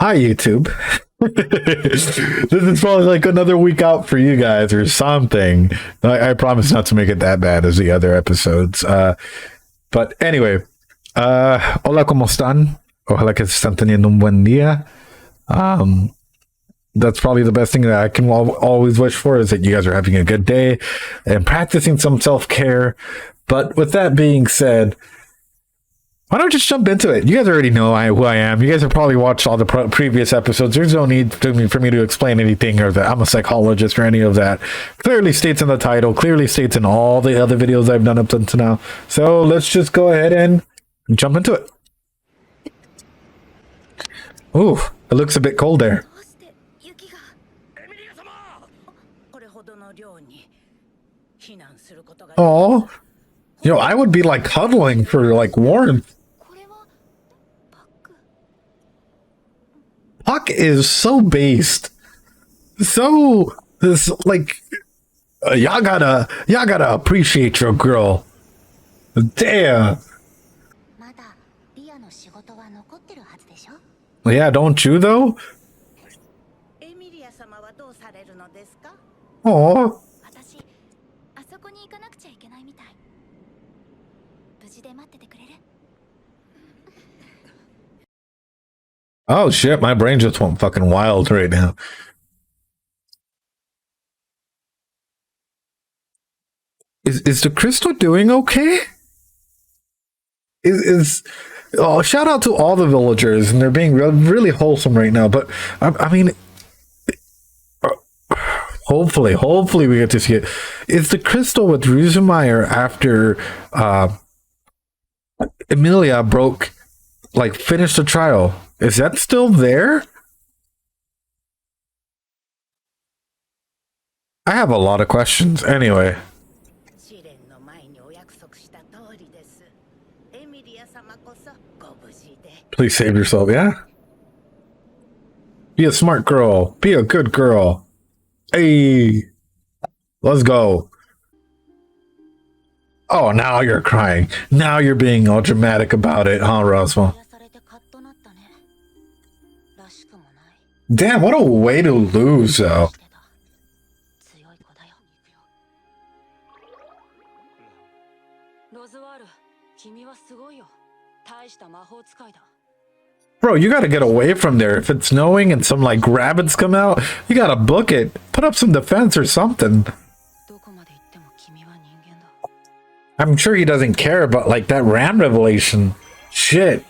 Hi, YouTube. This is probably like another week out for you guys or something. I promise not to make it that bad as the other episodes. But anyway, hola, ¿cómo están? Ojalá que están teniendo un buen día. That's probably the best thing that I can always wish for is that you guys are having a good day and practicing some self-care. But with that being said, why don't we just jump into it? You guys already know who I am. You guys have probably watched all the previous episodes. There's no need for me to explain anything or that I'm a psychologist or any of that. Clearly states in the title, clearly states in all the other videos I've done up until now. So let's just go ahead and jump into it. Ooh, it looks a bit cold there. Oh, I would be like cuddling for like warmth. Puck is so based. So this like y'all gotta appreciate your girl. Damn. Yeah, don't you though? Oh. Oh shit, my brain just went fucking wild right now. Is the crystal doing okay? Oh, shout out to all the villagers, and they're being really wholesome right now. But I mean, hopefully we get to see it. Is the crystal with Rusemeyer after Emilia finished the trial? Is that still there? I have a lot of questions. Anyway. Please save yourself, yeah? Be a smart girl. Be a good girl. Hey. Let's go. Oh, now you're crying. Now you're being all dramatic about it, huh, Roswell? Damn, what a way to lose, though. Bro, you gotta get away from there. If it's snowing and some like rabbits come out, you gotta book it. Put up some defense or something. I'm sure he doesn't care about like that ram revelation. Shit.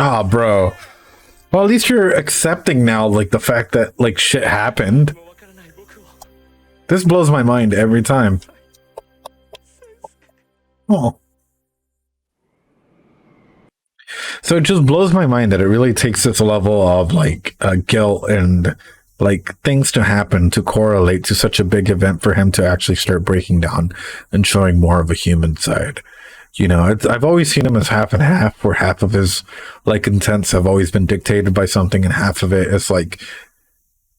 Oh, bro. Well, at least you're accepting now, like, the fact that, like, shit happened. This blows my mind every time. Oh. So it just blows my mind that it really takes this level of, like, guilt and, like, things to happen to correlate to such a big event for him to actually start breaking down and showing more of a human side. I've always seen him as half and half, where half of his like intents have always been dictated by something and half of it is like,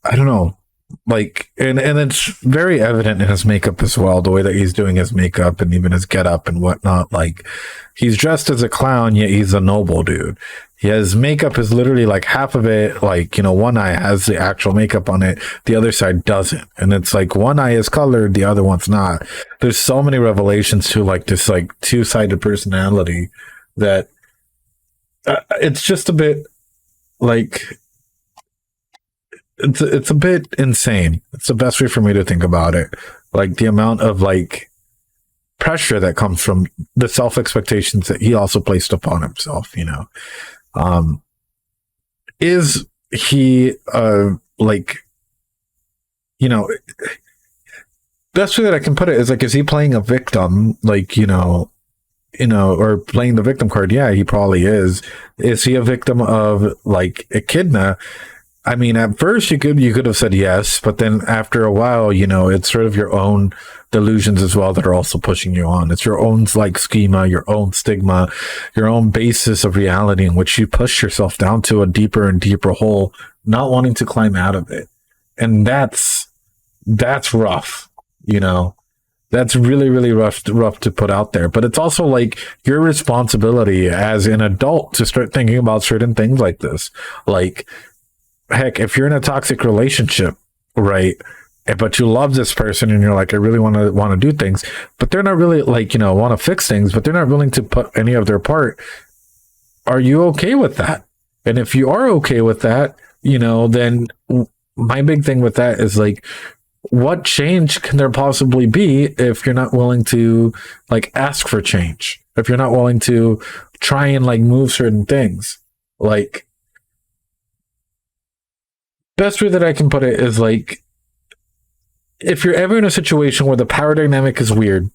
I don't know, like, and it's very evident in his makeup as well, the way that he's doing his makeup and even his getup and whatnot. Like, he's dressed as a clown, yet he's a noble dude. His makeup is literally like half of it, like, one eye has the actual makeup on it, the other side doesn't. And it's like one eye is colored, the other one's not. There's so many revelations to like this like two-sided personality that it's just a bit like it's a bit insane. It's the best way for me to think about it. Like the amount of like pressure that comes from the self-expectations that he also placed upon himself, is he best way that I can put it is like, is he playing a victim, like, or playing the victim card? Yeah, he probably is. Is he a victim of like Echidna? I mean, at first you could have said yes, but then after a while, it's sort of your own delusions as well that are also pushing you on. It's your own like schema, your own stigma, your own basis of reality in which you push yourself down to a deeper and deeper hole, not wanting to climb out of it. And that's rough, That's really, really rough to put out there. But it's also like your responsibility as an adult to start thinking about certain things like this. Like, heck, if you're in a toxic relationship, right? But you love this person and you're like, I really want to do things, but they're not really like, want to fix things, but they're not willing to put any of their part. Are you okay with that? And if you are okay with that, then my big thing with that is like, what change can there possibly be if you're not willing to like ask for change? If you're not willing to try and like move certain things, like, best way that I can put it is like, if you're ever in a situation where the power dynamic is weird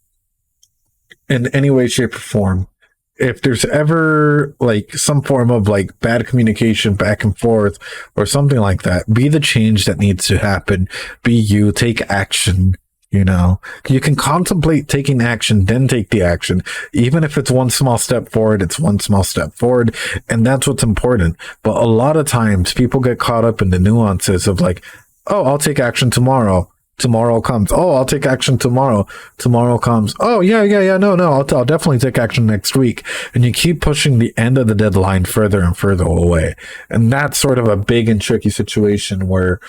in any way, shape, or form, if there's ever like some form of like bad communication back and forth or something like that, be the change that needs to happen. Be you, take action. You can contemplate taking action, then take the action. Even if it's one small step forward, it's one small step forward. And that's what's important. But a lot of times people get caught up in the nuances of like, oh, I'll take action tomorrow. Tomorrow comes. Oh, I'll take action tomorrow. Tomorrow comes. Oh, yeah. No. I'll definitely take action next week. And you keep pushing the end of the deadline further and further away. And that's sort of a big and tricky situation where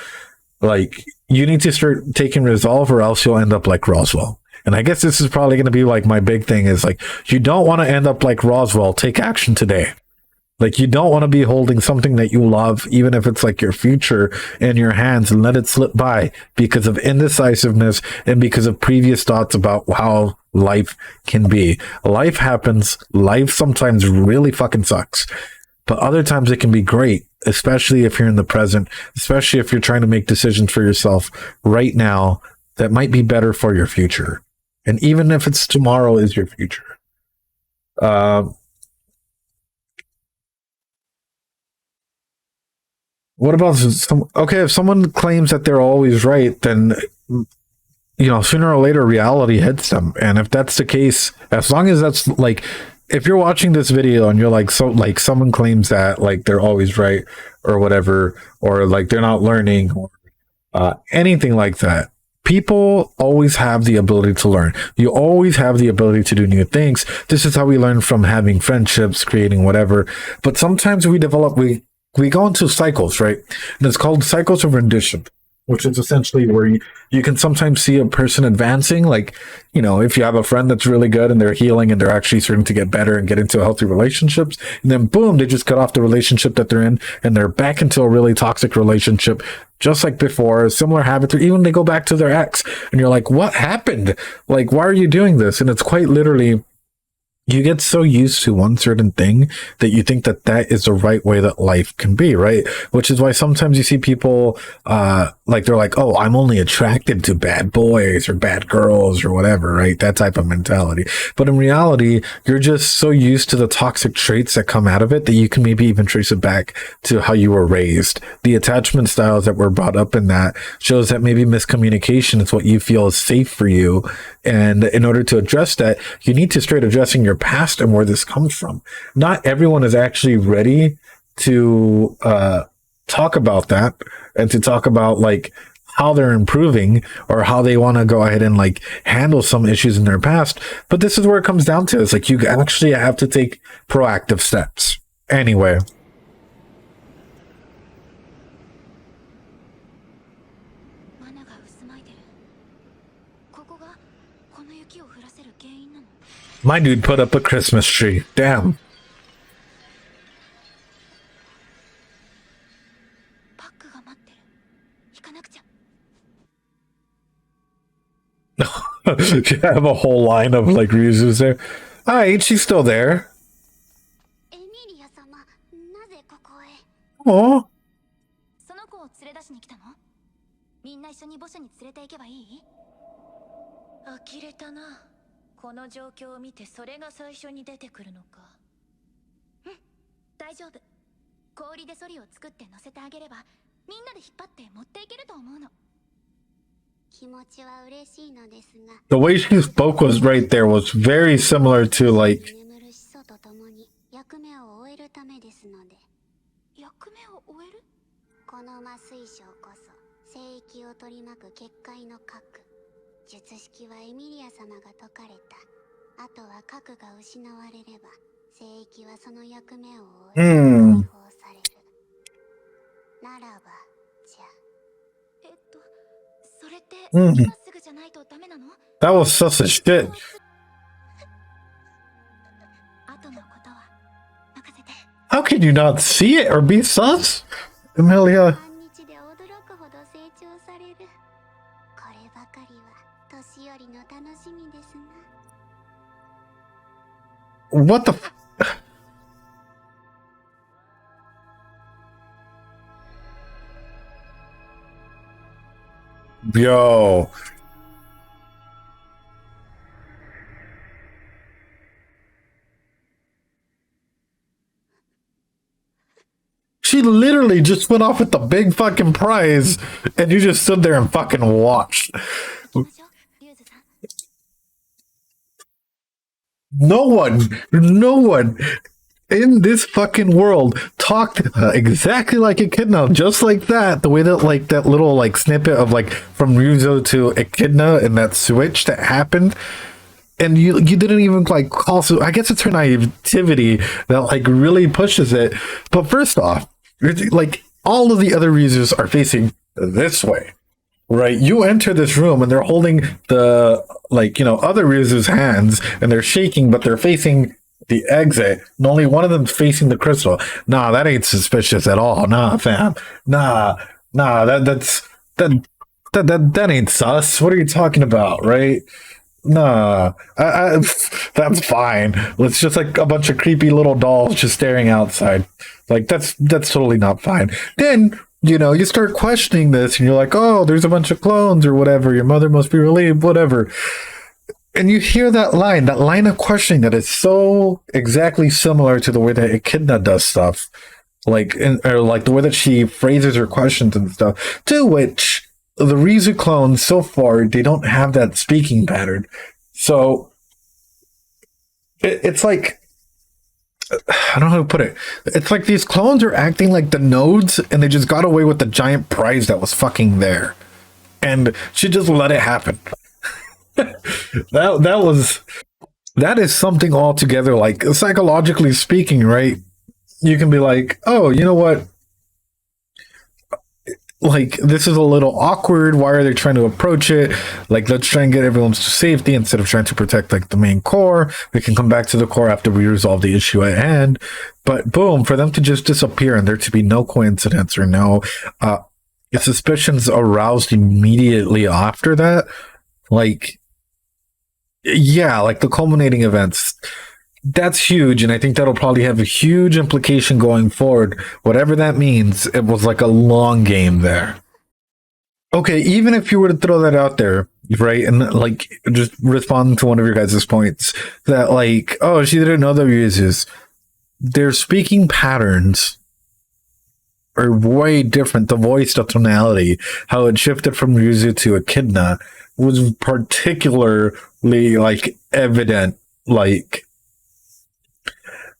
like you need to start taking resolve or else you'll end up like Roswell. And I guess this is probably going to be like my big thing is like, you don't want to end up like Roswell. Take action today. Like you don't want to be holding something that you love, even if it's like your future in your hands and let it slip by because of indecisiveness and because of previous thoughts about how life can be. Life happens. Life sometimes really fucking sucks, but other times it can be great, especially if you're in the present, especially if you're trying to make decisions for yourself right now that might be better for your future. And even if it's tomorrow is your future. What about if someone claims that they're always right, then sooner or later reality hits them. And if that's the case, as long as that's like, if you're watching this video and you're like, so like someone claims that like they're always right or whatever, or like they're not learning or anything like that, people always have the ability to learn. You always have the ability to do new things. This is how we learn from having friendships, creating whatever. But sometimes we go into cycles, right? And it's called cycles of rendition, which is essentially where you can sometimes see a person advancing. Like, if you have a friend that's really good and they're healing and they're actually starting to get better and get into healthy relationships, and then boom, they just cut off the relationship that they're in and they're back into a really toxic relationship, just like before, similar habits, or even they go back to their ex and you're like, what happened? Like, why are you doing this? And it's quite literally, you get so used to one certain thing that you think that that is the right way that life can be, right? Which is why sometimes you see people, like they're like, oh, I'm only attracted to bad boys or bad girls or whatever, right? That type of mentality. But in reality, you're just so used to the toxic traits that come out of it that you can maybe even trace it back to how you were raised. The attachment styles that were brought up in that shows that maybe miscommunication is what you feel is safe for you. And in order to address that, you need to start addressing your past and where this comes from. Not everyone is actually ready to talk about that and to talk about like how they're improving or how they want to go ahead and like handle some issues in their past. But this is where it comes down to. It's like you actually have to take proactive steps. Anyway. My dude put up a Christmas tree. Damn. You have a whole line of like Ryuzus there. Alright, she's still there. Oh. この状況を見てそれが最初に出てくるのか。うん、大丈夫。氷でソリを作って乗せてあげればみんなで引っ張って持っていけると思うの。気持ちは嬉しいのですが、 The way she spoke was right there was very similar to like 眠る始祖とともに役目を終えるためですので、役目を終える？この麻酔章こそ聖域を取り巻く結界の核。術式はエミリア様が解かれた。あとは核が失われれば聖域はその役目を終え解放される。ならばじゃ。それってうん今すぐじゃないとダメなの？ that was such a shit. 後のことは任せて。 How can you not see it or be sus? Amelia. 半日で驚くほど成長される。こればかりは年寄りの楽しみですな。 What the Yo. She literally just went off with the big fucking prize and you just stood there and fucking watched. 行きましょう、リュウズさん。 No one in this fucking world talked exactly like Echidna, just like that. The way that like that little like snippet of like from Ryuzo to Echidna and that switch that happened. And you didn't even like call, so I guess it's her naivety that like really pushes it. But first off, like all of the other users are facing this way, right? You enter this room and they're holding the like, you know, other users' hands and they're shaking, but they're facing the exit and only one of them's facing the crystal. Nah, that ain't suspicious at all. Nah, fam. Nah, that ain't sus. What are you talking about, right? Nah, that's fine. It's just like a bunch of creepy little dolls just staring outside. Like that's totally not fine. Then, you know, you start questioning this and you're like, oh, there's a bunch of clones or whatever. Your mother must be relieved, whatever. And you hear that line of questioning that is so exactly similar to the way that Echidna does stuff. Like, or like the way that she phrases her questions and stuff, to which the Rizu clones so far, they don't have that speaking pattern. So it's like, I don't know how to put it. It's like these clones are acting like the nodes and they just got away with the giant prize that was fucking there. And she just let it happen. that is something altogether, like psychologically speaking, right? You can be like, oh, you know what? Like, this is a little awkward. Why are they trying to approach it? Like, let's try and get everyone to safety instead of trying to protect, like, the main core. We can come back to the core after we resolve the issue at hand. But boom, for them to just disappear and there to be no coincidence or no suspicions aroused immediately after that. Like, yeah, like the culminating events. That's huge, and I think that'll probably have a huge implication going forward. Whatever that means, it was like a long game there. Okay, even if you were to throw that out there, right, and like just respond to one of your guys' points that like, oh, she didn't know the uses. Their speaking patterns are way different. The voice, the tonality, how it shifted from Ryuzu to Echidna was particularly like evident, like.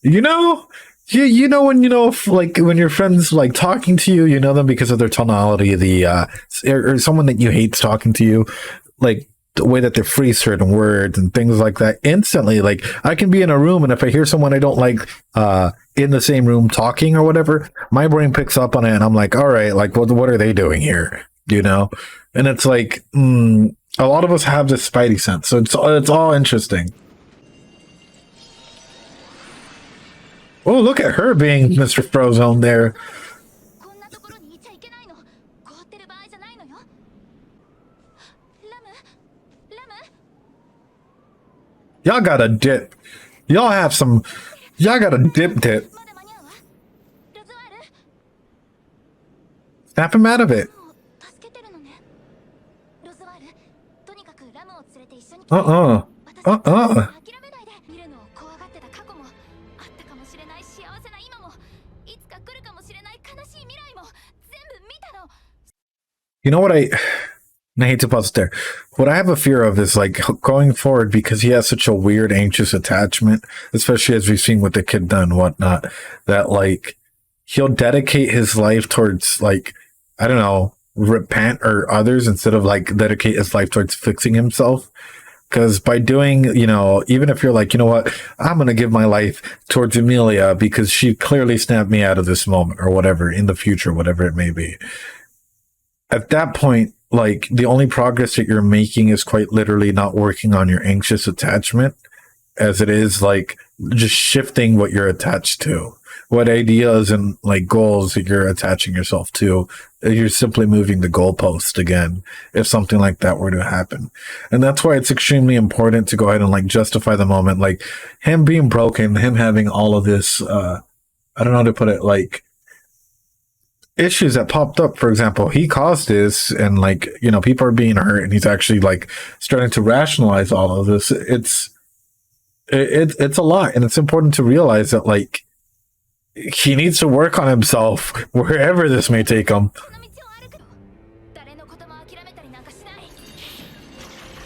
You know when if, like when your friends like talking to you, you know them because of their tonality, or someone that you hate's talking to you, like the way that they phrase certain words and things like that. Instantly, like I can be in a room and if I hear someone I don't like in the same room talking or whatever, my brain picks up on it and I'm like, all right, like what are they doing here? You know, and it's like a lot of us have this spidey sense, so it's all interesting. Oh, look at her being Mr. Frozone there. Y'all got a dip. Y'all got a dip. Snap him out of it. Uh-uh. いつか来るかもしれない悲しい未来も全部見たの。You know what and I hate to pause there. What I have a fear of is like going forward, because he has such a weird anxious attachment, especially as we've seen with the kid and whatnot, that like he'll dedicate his life towards like, I don't know, repent or others instead of like dedicate his life towards fixing himself. Because by doing, even if you're like, you know what, I'm going to give my life towards Emilia because she clearly snapped me out of this moment or whatever in the future, whatever it may be. At that point, like the only progress that you're making is quite literally not working on your anxious attachment, as it is like just shifting what you're attached to, what ideas and like goals that you're attaching yourself to. You're simply moving the goalpost again if something like that were to happen. And that's why it's extremely important to go ahead and like justify the moment, like him being broken, him having all of this, I don't know how to put it, like issues that popped up. For example, he caused this and like, people are being hurt and he's actually like starting to rationalize all of this. It's a lot. And it's important to realize that like he needs to work on himself wherever this may take him.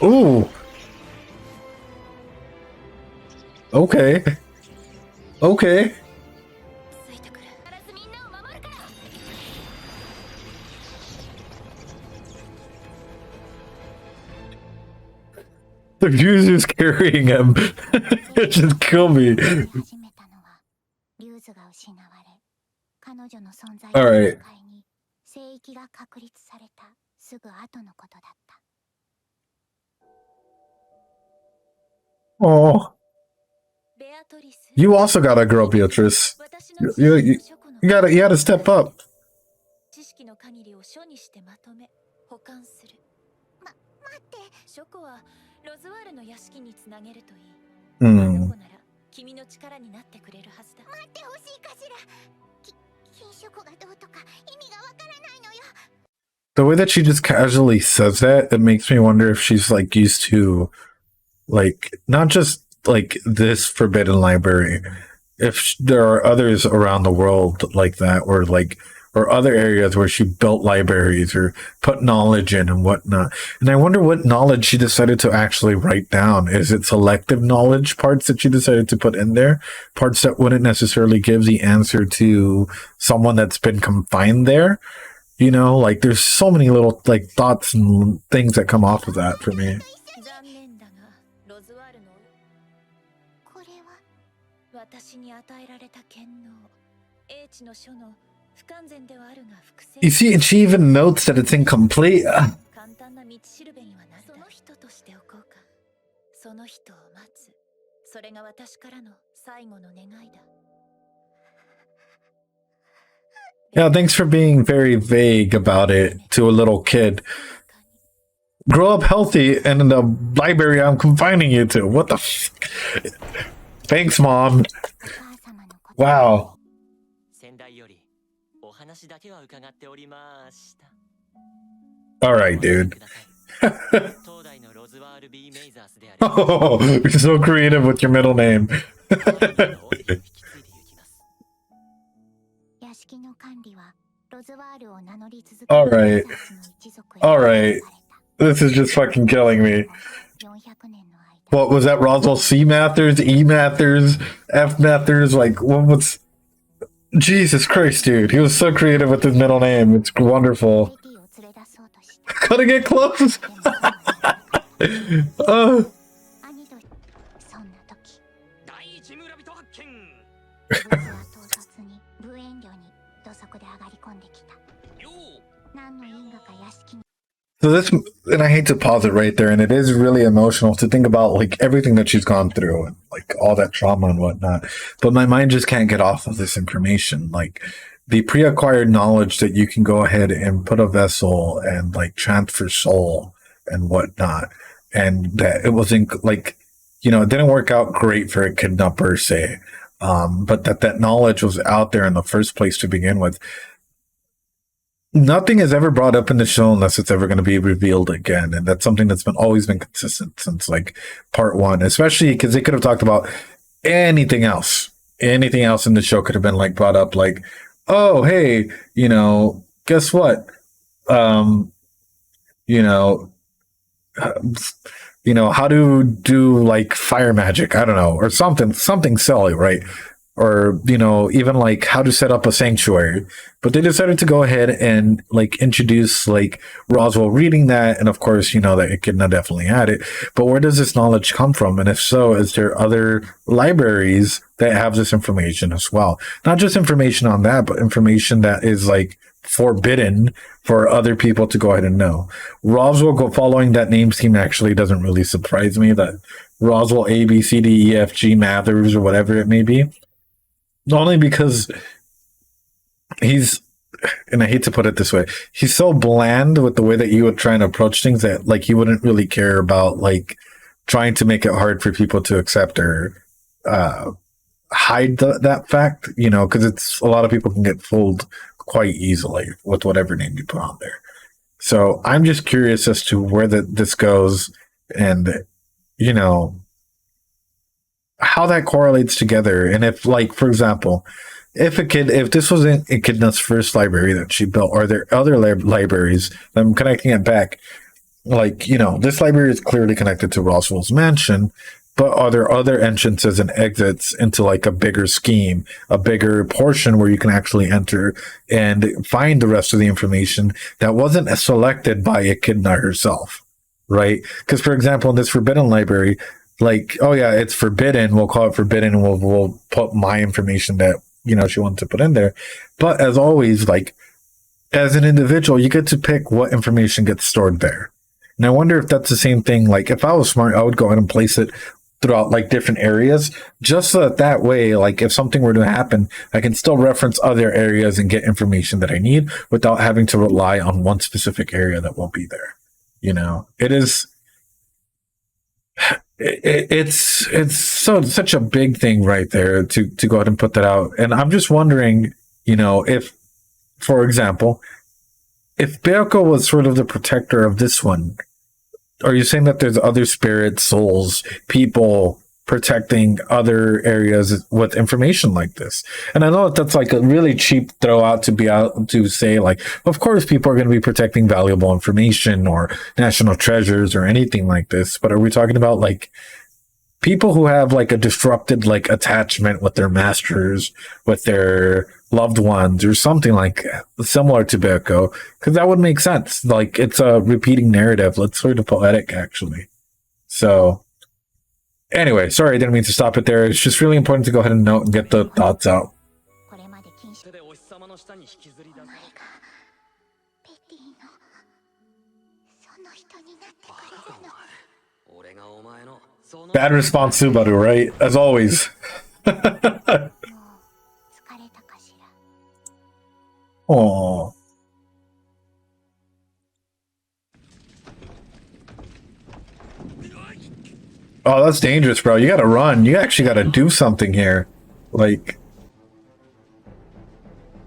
Ooh. Okay. The user's carrying him. It just killed me. Alright. Oh. You also gotta grow, Beatrice. You gotta step up. The way that she just casually says that, it makes me wonder if she's like used to like not just like this forbidden library, if there are others around the world like that, or other areas where she built libraries or put knowledge in and whatnot. And I wonder what knowledge she decided to actually write down. Is it selective knowledge parts that she decided to put in there? Parts that wouldn't necessarily give the answer to someone that's been confined there? Like there's so many little like thoughts and things that come off of that for me. You see, and she even notes that it's incomplete. Yeah, thanks for being very vague about it to a little kid. Grow up healthy, and in the library I'm confining you to. What the Thanks, Mom. Wow. Alright, dude. Oh, you're so creative with your middle name. Alright. Alright. This is just fucking killing me. What was that? Roswell C. Mathers, E. Mathers, F. Mathers? Like, what's... Jesus Christ, dude. He was so creative with his middle name. It's wonderful. Gotta get close. So this, and I hate to pause it right there, and it is really emotional to think about like everything that she's gone through and like all that trauma and whatnot. But my mind just can't get off of this information. Like the pre-acquired knowledge that you can go ahead and put a vessel and like transfer soul and whatnot. And that it wasn't like, it didn't work out great for a kidnap per se. But that knowledge was out there in the first place to begin with. Nothing is ever brought up in the show unless it's ever going to be revealed again. And that's something that's always been consistent since like part one, especially because they could have talked about anything else. Anything else in the show could have been like brought up like, oh, hey, guess what? you know, uh, how to do like fire magic, I don't know, or something silly, right? Or, even like how to set up a sanctuary. But they decided to go ahead and like introduce like Roswell reading that. And of course, that Echidna definitely had it. But where does this knowledge come from? And if so, is there other libraries that have this information as well? Not just information on that, but information that is like forbidden for other people to go ahead and know. Roswell following that name scheme actually doesn't really surprise me, that Roswell A, B, C, D, E, F, G, Mathers, or whatever it may be. Only because he's, and I hate to put it this way, he's so bland with the way that he would try and approach things that like he wouldn't really care about like trying to make it hard for people to accept or hide that fact, because it's a lot of people can get fooled quite easily with whatever name you put on there. So I'm just curious as to where this goes and, how that correlates together. And if, like, for example, if this was Echidna's first library that she built, are there other libraries? I'm connecting it back. Like, this library is clearly connected to Roswell's mansion, but are there other entrances and exits into like a bigger scheme, a bigger portion where you can actually enter and find the rest of the information that wasn't selected by Echidna herself, right? Because, for example, in this Forbidden Library, like, oh yeah, it's forbidden, we'll call it forbidden, and we'll put my information that, she wanted to put in there. But as always, like, as an individual, you get to pick what information gets stored there. And I wonder if that's the same thing. Like, if I was smart, I would go ahead and place it throughout like different areas, just so that way, like, if something were to happen, I can still reference other areas and get information that I need without having to rely on one specific area that won't be there. It is, it's such a big thing right there to go ahead and put that out. And I'm just wondering, if, for example, if Beoko was sort of the protector of this one, are you saying that there's other spirits, souls, people protecting other areas with information like this? And I know that that's like a really cheap throw out to be out to say, like, of course people are going to be protecting valuable information or national treasures or anything like this. But are we talking about like people who have like a disrupted like attachment with their masters, with their loved ones, or something like similar to Beoko? Because that would make sense. Like, it's a repeating narrative. It's sort of poetic, actually. So anyway, sorry, I didn't mean to stop it there. It's just really important to go ahead and note and get the thoughts out. これまで禁止でお日様の下に引きずり出されお前がペティのその人になってくれるの。俺がお前のその Bad response, Subaru, right? As always. もう疲れたかしら。 Oh. Oh, that's dangerous, bro. You gotta run. You actually gotta do something here. Like,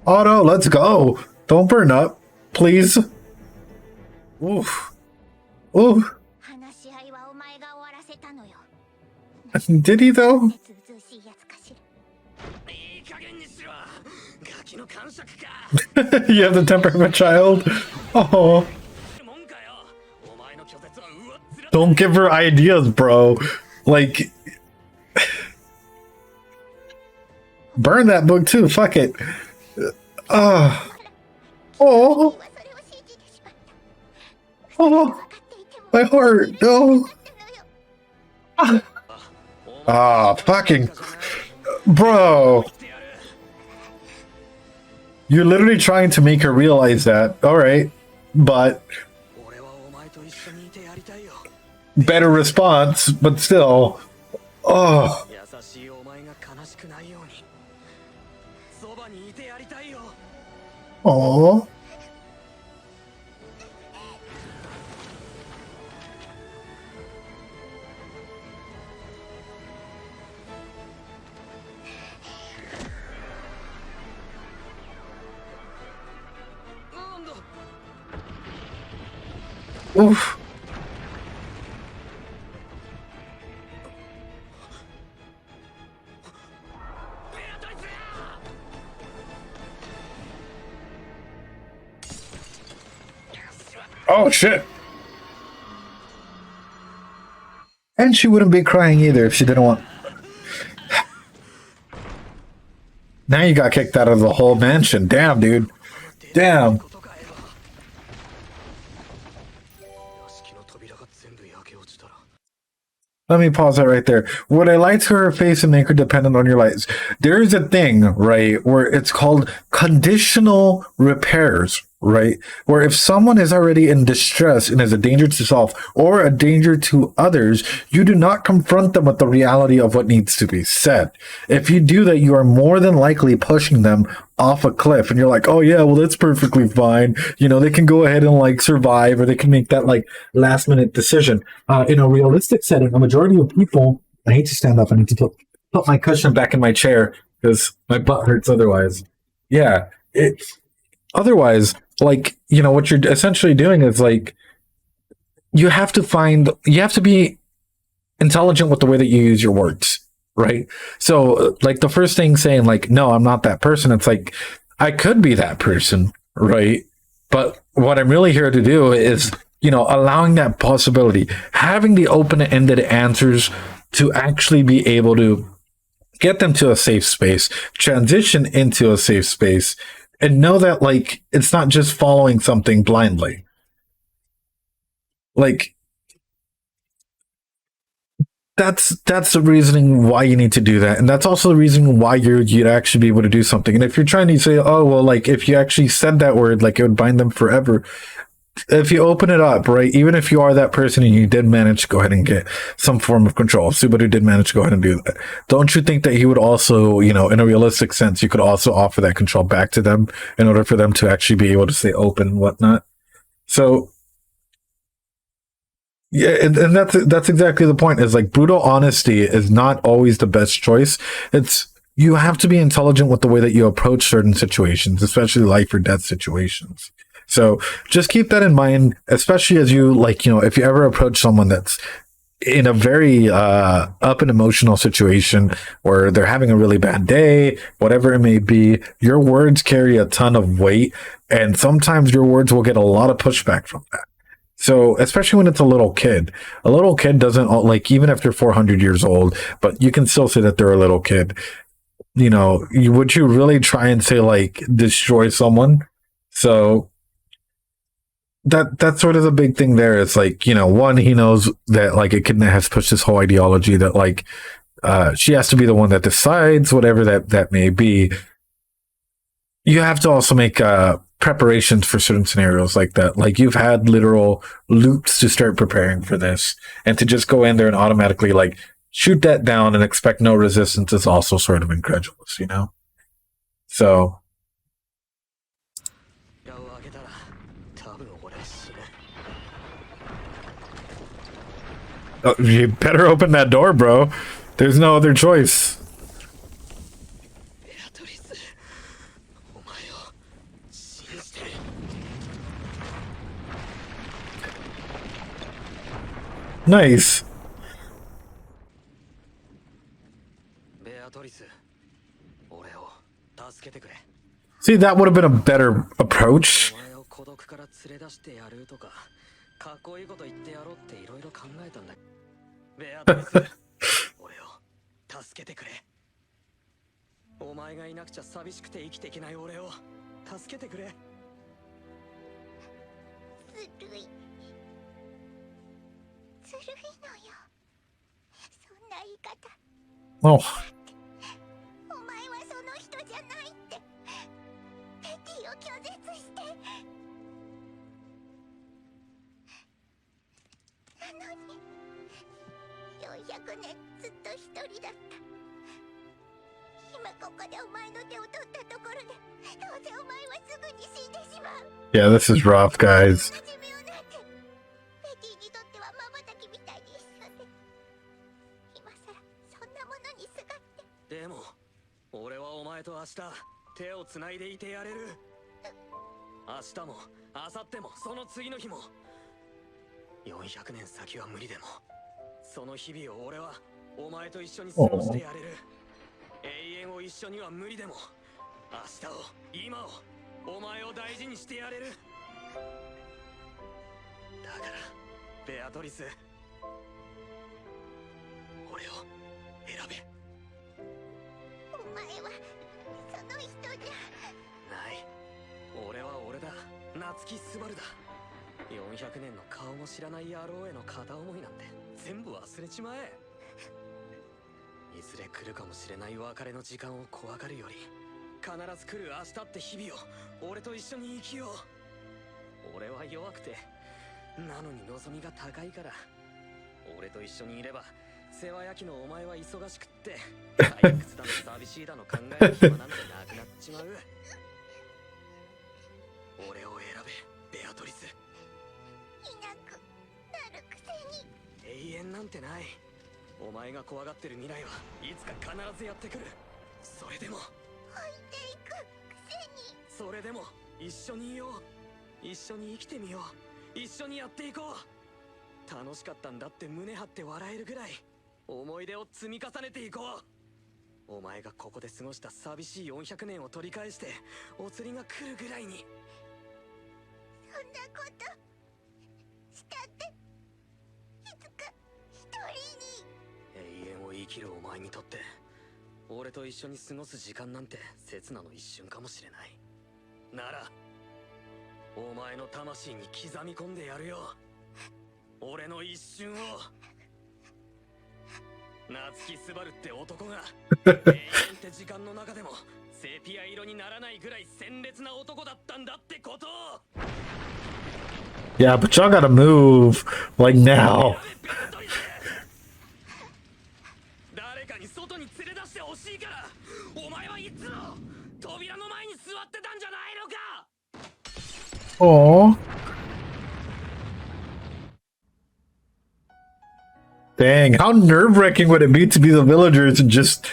Otto, let's go. Don't burn up, please. Oof. Oof. 話し合いはお前が終わらせたのよ。 Did he though? ずうずうしいやつかしら。いい加減にしろガキの感触か You have the temper of a child. Oh. もんかよお前の拒絶はうわっずら Don't give her ideas, bro. Like, burn that book too. Fuck it. Oh. はそれを信じてしまった。 Oh. 分かっていても My heart. No. ってのよ。 Ah, fucking. Bro. You're literally trying to make her realize that. Alright. But 俺はお前と一緒にいてやりたいよ better response, but still. Oh. 優しいお前が悲しくないようにそばにいてやりたいよ Oh. Oof. Oh shit. And she wouldn't be crying either if she didn't want. Now you got kicked out of the whole mansion. Damn, dude. Damn. Let me pause that right there. Would I lie to her face and make her dependent on your lights? There is a thing, right, where it's called conditional repairs, right? Where if someone is already in distress and is a danger to self or a danger to others, you do not confront them with the reality of what needs to be said. If you do that, you are more than likely pushing them off a cliff, and you're like, oh yeah, well, that's perfectly fine. You know, they can go ahead and like survive, or they can make that like last minute decision. In a realistic setting, a majority of people, I hate to stand up, I need to put my cushion back in my chair because my butt hurts otherwise. Yeah, otherwise, like, you know, what you're essentially doing is like, you have to be intelligent with the way that you use your words, right? So like the first thing saying like, no, I'm not that person. It's like, I could be that person, right? But what I'm really here to do is, you know, allowing that possibility, having the open-ended answers to actually be able to get them to a safe space, transition into a safe space, and know that like it's not just following something blindly. Like that's the reasoning why you need to do that, and that's also the reason why you'd actually be able to do something. And if you're trying to say, oh well, like if you actually said that word, like it would bind them forever. If you open it up, right, even if you are that person and you did manage to go ahead and get some form of control, Subaru did manage to go ahead and do that, don't you think that he would also, you know, in a realistic sense, you could also offer that control back to them in order for them to actually be able to stay open and whatnot? So yeah, and that's exactly the point, is like brutal honesty is not always the best choice. It's, you have to be intelligent with the way that you approach certain situations, especially life or death situations. So just keep that in mind, especially as you, like, you know, if you ever approach someone that's in a very up and emotional situation, or they're having a really bad day, whatever it may be, your words carry a ton of weight, and sometimes your words will get a lot of pushback from that. So especially when it's a little kid doesn't, like, even if they're 400 years old, but you can still say that they're a little kid. You know, would you really try and say like destroy someone? So that's sort of the big thing there. It's like, you know, one, he knows that like a kid has pushed this whole ideology that like she has to be the one that decides, whatever that may be. You have to also make preparations for certain scenarios like that. Like, you've had literal loops to start preparing for this, and to just go in there and automatically like shoot that down and expect no resistance is also sort of incredulous, you know? So oh, you better open that door, bro. There's no other choice. Nice. See, that would have been a better approach. Oh. Yeah, this is rough, guys. 俺を選べ。お前はその人じゃない。俺は俺だ。夏木スバルだ。400年の顔も知らない野郎への片思いなんて全部忘れちまえ。いずれ来るかもしれない別れの時間を怖がるより、必ず来る明日って日々を俺と一緒に生きよう。俺は弱くて、なのに望みが高いから。俺と一緒にいれば世話焼きのお前は忙しくって退屈だの寂しいだの考える暇なんてなくなっちまう。俺を選べ、ベアトリス。いなくなるくせに。永遠なんてない。お前が怖がってる未来はいつか必ずやってくる。それでも置いていくくせに。それでも一緒にいよう。一緒に生きてみよう。一緒にやっていこう。楽しかったんだって胸張って笑えるぐらい思い出を積み重ねていこう。お前がここで過ごした寂しい400年を取り返してお釣りが来るぐらいに。そんなことしたっていつか一人に。永遠を生きるお前にとって俺と一緒に過ごす時間なんて刹那の一瞬かもしれない。ならお前の魂に刻み込んでやるよ、俺の一瞬を。夏木スバルって男が永遠って時間の中でもセピア色にならないぐらい鮮烈な男だったんだってことを。 Yeah, but y'all gotta move like now. 誰かに外に連れ出してほしいから、お前はいつも扉の前に座ってたんじゃないのか。 Oh. Dang, how nerve-wracking would it be to be the villagers and just...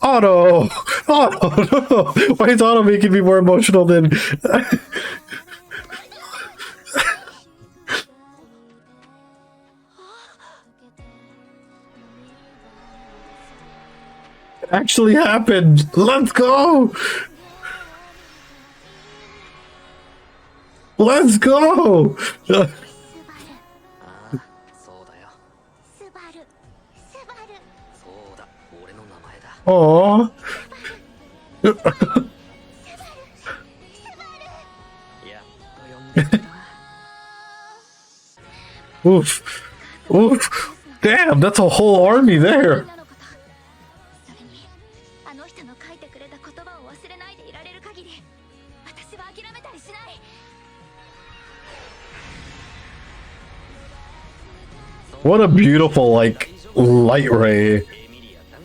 Otto! Otto, no! Why is Otto making me more emotional than... It actually happened! Let's go! Let's go! ああ、そうだよ。スバルスバル。そうだ、俺の名前だ。Aww. やっと呼んでくれた。 Oof. Oof. Damn, that's a whole army there. それにあの人の書いてくれた言葉を忘れないでいられる限り私は諦めたりしない。 What a beautiful, like, light ray. エミリアちゃん、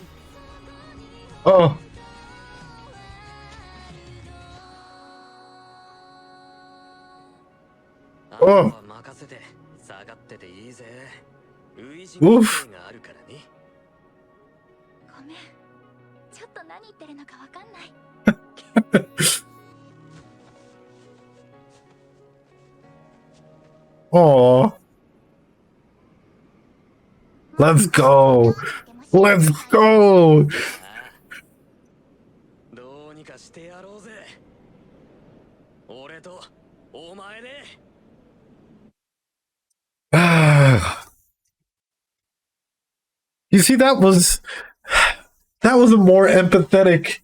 Oh. あとは任せて下がってていいぜ。初陣の声があるからね。ごめん、ちょっと何言ってるのかわかんない。 Aw. Let's go. Let's go. どうにかしてやろうぜ。俺とお前で。 You see, that was a more empathetic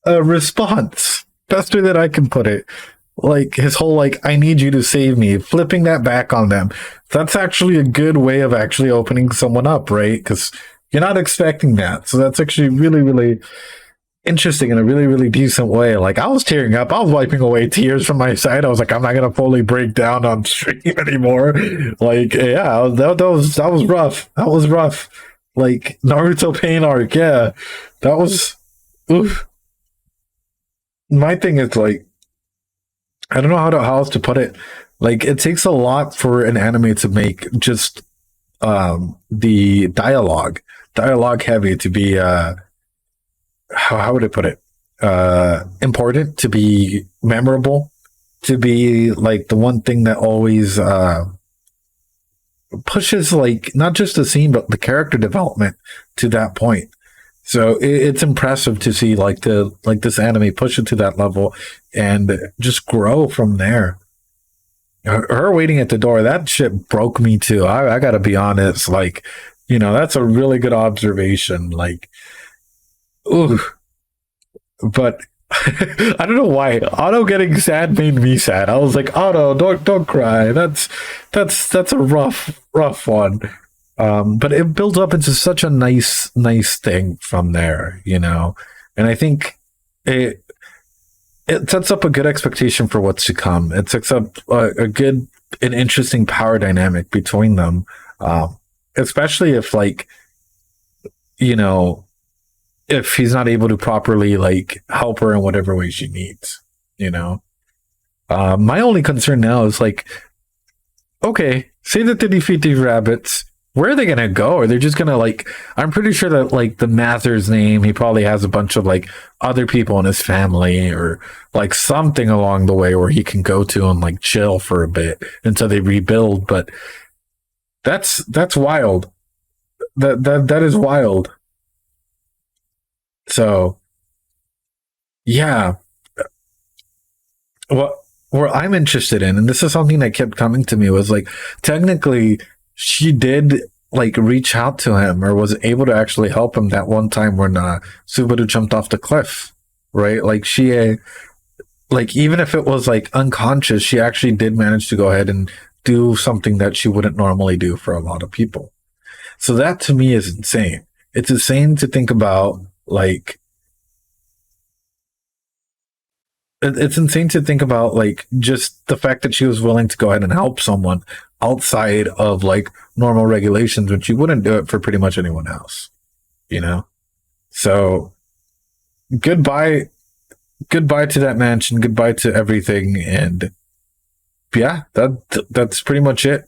response. Best way that I can put it. Like his whole like, I need you to save me, flipping that back on them. That's actually a good way of actually opening someone up, right? Because you're not expecting that. So that's actually really, really interesting in a really, really decent way. Like I was tearing up. I was wiping away tears from my side. I was like, I'm not gonna fully break down on stream anymore. Like, yeah, that was rough. That was rough. Like Naruto pain arc, yeah. That was oof. My thing is like, I don't know how else to put it. Like it takes a lot for an anime to make just the dialogue heavy to be how would I put it? Important, to be memorable, to be like the one thing that always pushes like not just the scene but the character development to that point. So it's impressive to see like this anime push it to that level and just grow from there. Her waiting at the door, that shit broke me too. I gotta be honest. Like That's a really good observation. Like, ooh, but I don't know why Otto getting sad made me sad. I was like, Otto, don't cry. That's a rough one. But it builds up into such a nice thing from there, and I think it sets up a good expectation for what's to come. It sets up a good and interesting power dynamic between them, especially if like you know if he's not able to properly like help her in whatever way she needs. My only concern now is like, okay, say that they defeat these rabbits. Where are they gonna go? Are they just gonna like? I'm pretty sure that like the Mather's name, he probably has a bunch of like other people in his family or like something along the way where he can go to and like chill for a bit until they rebuild. But that's wild. That is wild. So yeah, what I'm interested in, and this is something that kept coming to me, was like technically she did like reach out to him or was able to actually help him that one time when Subaru jumped off the cliff, right? Like she, like even if it was like unconscious, she actually did manage to go ahead and do something that she wouldn't normally do for a lot of people. So that to me is insane. It's insane to think about like it's insane to think about like just the fact that she was willing to go ahead and help someone outside of like normal regulations when she wouldn't do it for pretty much anyone else, so goodbye to that mansion, goodbye to everything, and yeah, that's pretty much it.